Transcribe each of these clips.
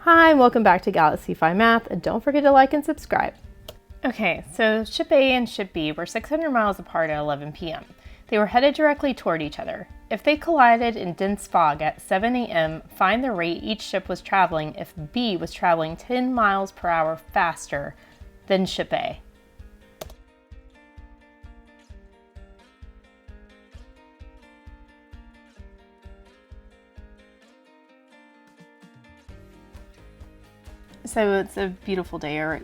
Hi, welcome back to GalaxyPhi Math, and don't forget to like and subscribe. Okay, so Ship A and Ship B were 600 miles apart at 11 p.m. They were headed directly toward each other. If they collided in dense fog at 7 a.m., find the rate each ship was traveling if B was traveling 10 miles per hour faster than Ship A. So it's a beautiful day, or,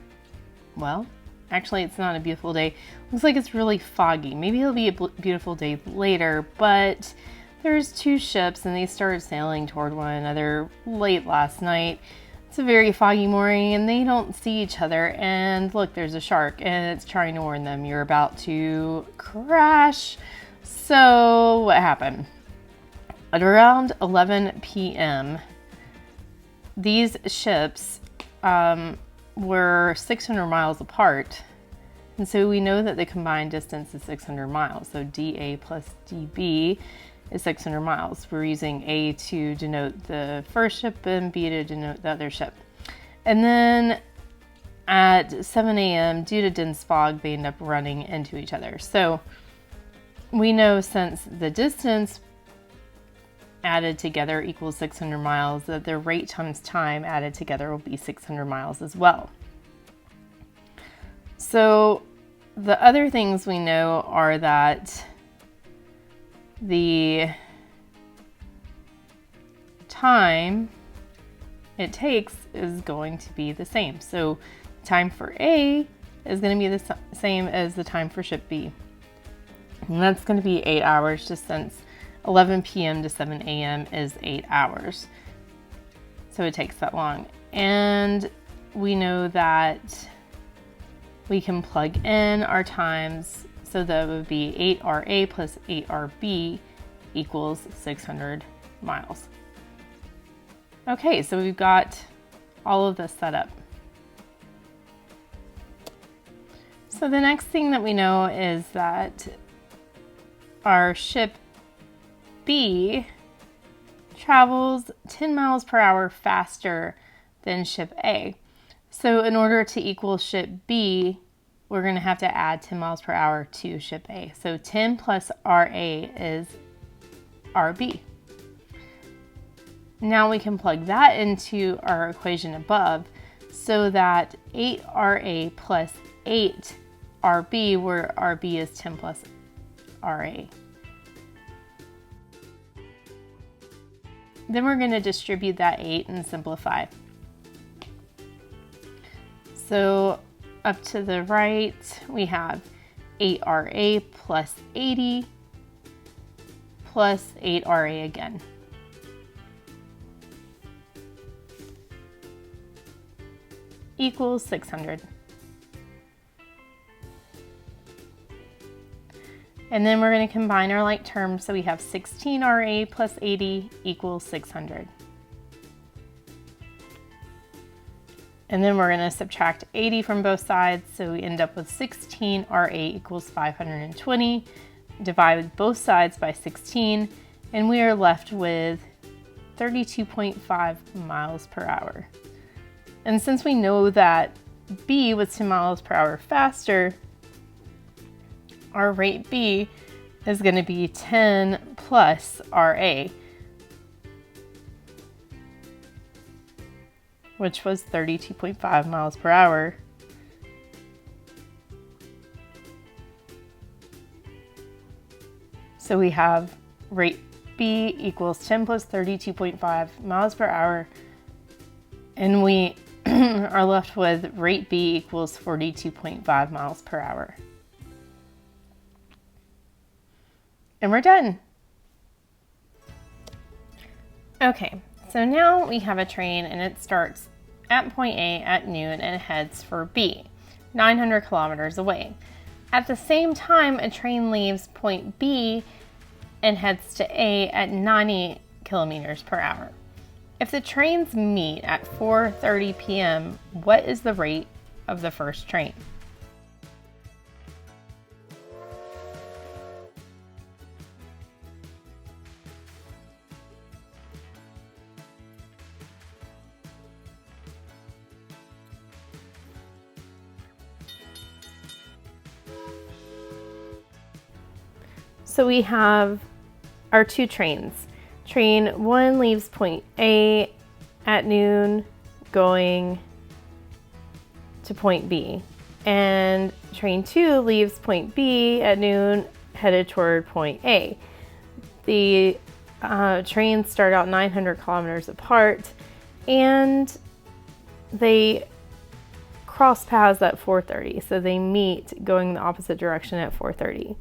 well, actually it's not a beautiful day. Looks like it's really foggy. Maybe it'll be a beautiful day later, but there's two ships and they started sailing toward one another late last night. It's a very foggy morning and they don't see each other. And look, there's a shark and it's trying to warn them you're about to crash. So what happened? At around 11 p.m., these ships were 600 miles apart, and so we know that the combined distance is 600 miles. So dA plus dB is 600 miles. We're using A to denote the first ship and B to denote the other ship. And then at 7 a.m., due to dense fog, they end up running into each other. So we know, since the distance added together equals 600 miles, that the rate times time added together will be 600 miles as well. So the other things we know are that the time it takes is going to be the same. So time for A is going to be the same as the time for ship B. And that's going to be 8 hours, just since 11 p.m. to 7 a.m. is 8 hours. So it takes that long. And we know that we can plug in our times. So that would be 8RA plus 8RB equals 600 miles. Okay, so we've got all of this set up. So the next thing that we know is that our ship B travels 10 miles per hour faster than ship A. So in order to equal ship B, we're going to have to add 10 miles per hour to ship A. So 10 plus RA is RB. Now we can plug that into our equation above, so that 8RA plus 8RB, where RB is 10 plus RA. Then we're going to distribute that 8 and simplify. So up to the right, we have 8RA plus 80 plus 8RA again. Equals 600. And then we're going to combine our like terms, so we have 16RA plus 80 equals 600. And then we're going to subtract 80 from both sides, so we end up with 16RA equals 520. Divide both sides by 16, and we are left with 32.5 miles per hour. And since we know that B was 10 miles per hour faster, our rate B is going to be 10 plus RA, which was 32.5 miles per hour. So we have rate B equals 10 plus 32.5 miles per hour, and we are left with rate B equals 42.5 miles per hour. And we're done. Okay, so now we have a train and it starts at point A at noon and heads for B, 900 kilometers away. At the same time, a train leaves point B and heads to A at 90 kilometers per hour. If the trains meet at 4:30 p.m., what is the rate of the first train? So we have our two trains. Train 1 leaves point A at noon going to point B. And train 2 leaves point B at noon headed toward point A. The trains start out 900 kilometers apart and they cross paths at 4:30. So they meet going the opposite direction at 4:30.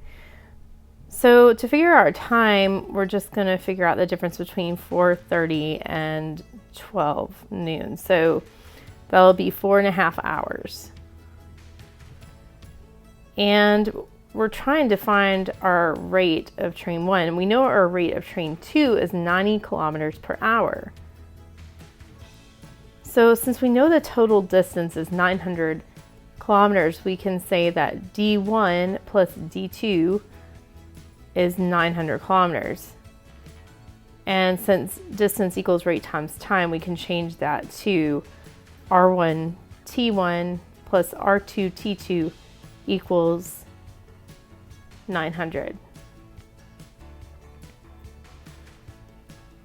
So to figure out our time, we're just going to figure out the difference between 4:30 and 12 noon. So that'll be 4.5 hours. And we're trying to find our rate of train 1. We know our rate of train 2 is 90 kilometers per hour. So since we know the total distance is 900 kilometers, we can say that D1 plus D2 is 900 kilometers. And since distance equals rate times time, we can change that to R1 T1 plus R2 T2 equals 900.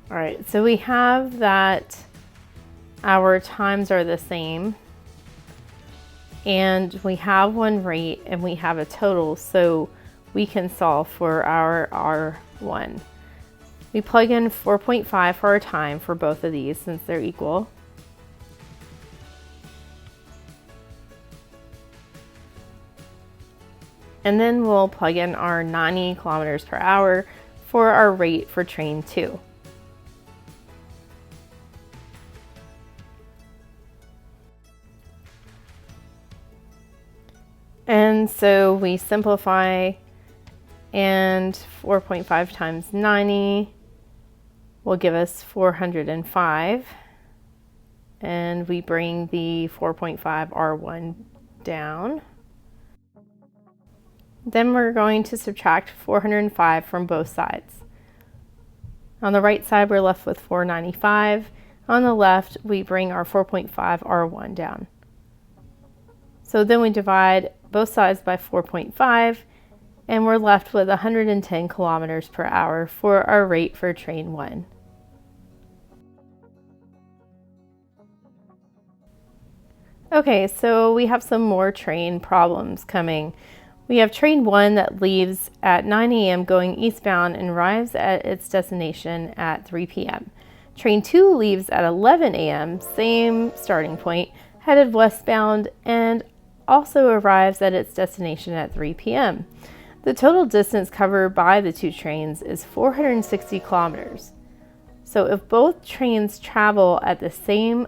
All right, so we have that our times are the same and we have one rate and we have a total, so we can solve for our R1. We plug in 4.5 for our time for both of these since they're equal. And then we'll plug in our 90 kilometers per hour for our rate for train 2. And so we simplify, and 4.5 times 90 will give us 405. And we bring the 4.5 R1 down. Then we're going to subtract 405 from both sides. On the right side, we're left with 495. On the left, we bring our 4.5 R1 down. So then we divide both sides by 4.5, and we're left with 110 kilometers per hour for our rate for train 1. Okay, so we have some more train problems coming. We have train 1 that leaves at 9 a.m. going eastbound and arrives at its destination at 3 p.m. Train 2 leaves at 11 a.m., same starting point, headed westbound and also arrives at its destination at 3 p.m. The total distance covered by the two trains is 460 kilometers. So if both trains travel at the same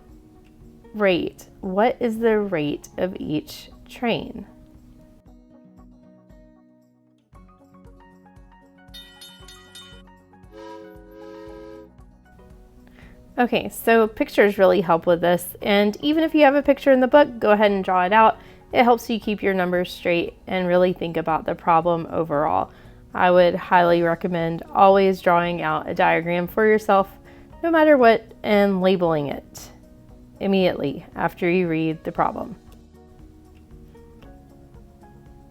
rate, what is the rate of each train? Okay, so pictures really help with this, and even if you have a picture in the book, go ahead and draw it out. It helps you keep your numbers straight and really think about the problem overall. I would highly recommend always drawing out a diagram for yourself, no matter what, and labeling it immediately after you read the problem.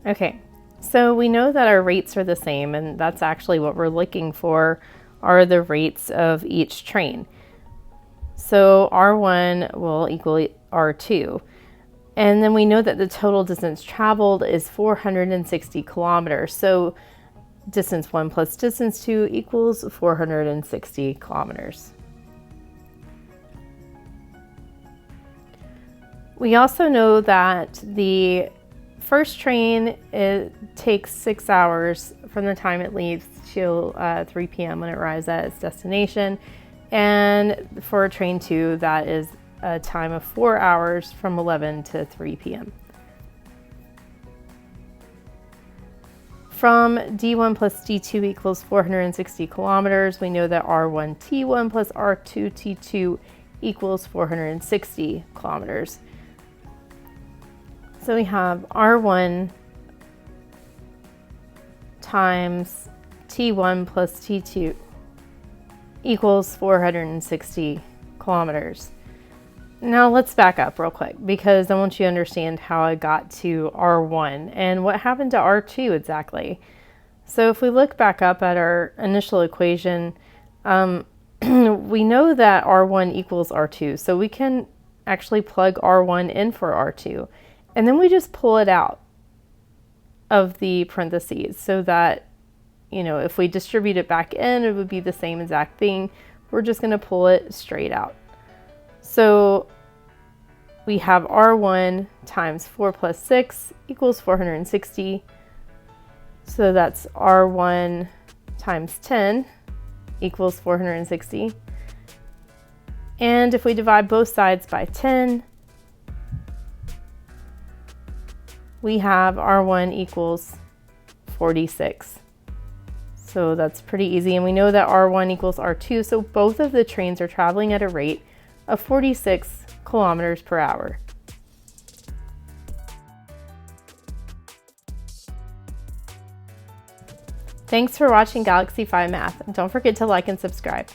Okay, so we know that our rates are the same, and that's actually what we're looking for, are the rates of each train. So R1 will equal R2. And then we know that the total distance traveled is 460 kilometers. So distance 1 plus distance 2 equals 460 kilometers. We also know that the first train, it takes 6 hours from the time it leaves till 3 p.m. when it arrives at its destination. And for train 2, that is a time of 4 hours from 11 to 3 p.m. From D1 plus D2 equals 460 kilometers, we know that R1 T1 plus R2 T2 equals 460 kilometers. So we have R1 times T1 plus T2 equals 460 kilometers. Now let's back up real quick because I want you to understand how I got to R1 and what happened to R2 exactly. So if we look back up at our initial equation, we know that R1 equals R2. So we can actually plug R1 in for R2. And then we just pull it out of the parentheses so that, you know, if we distribute it back in, it would be the same exact thing. We're just going to pull it straight out. So we have R1 times 4 plus 6 equals 460. So that's R1 times 10 equals 460. And if we divide both sides by 10, we have R1 equals 46. So that's pretty easy. And we know that R1 equals R2. So both of the trains are traveling at a rate of 46 kilometers per hour. Thanks for watching GalaxyPhi Math. Don't forget to like and subscribe.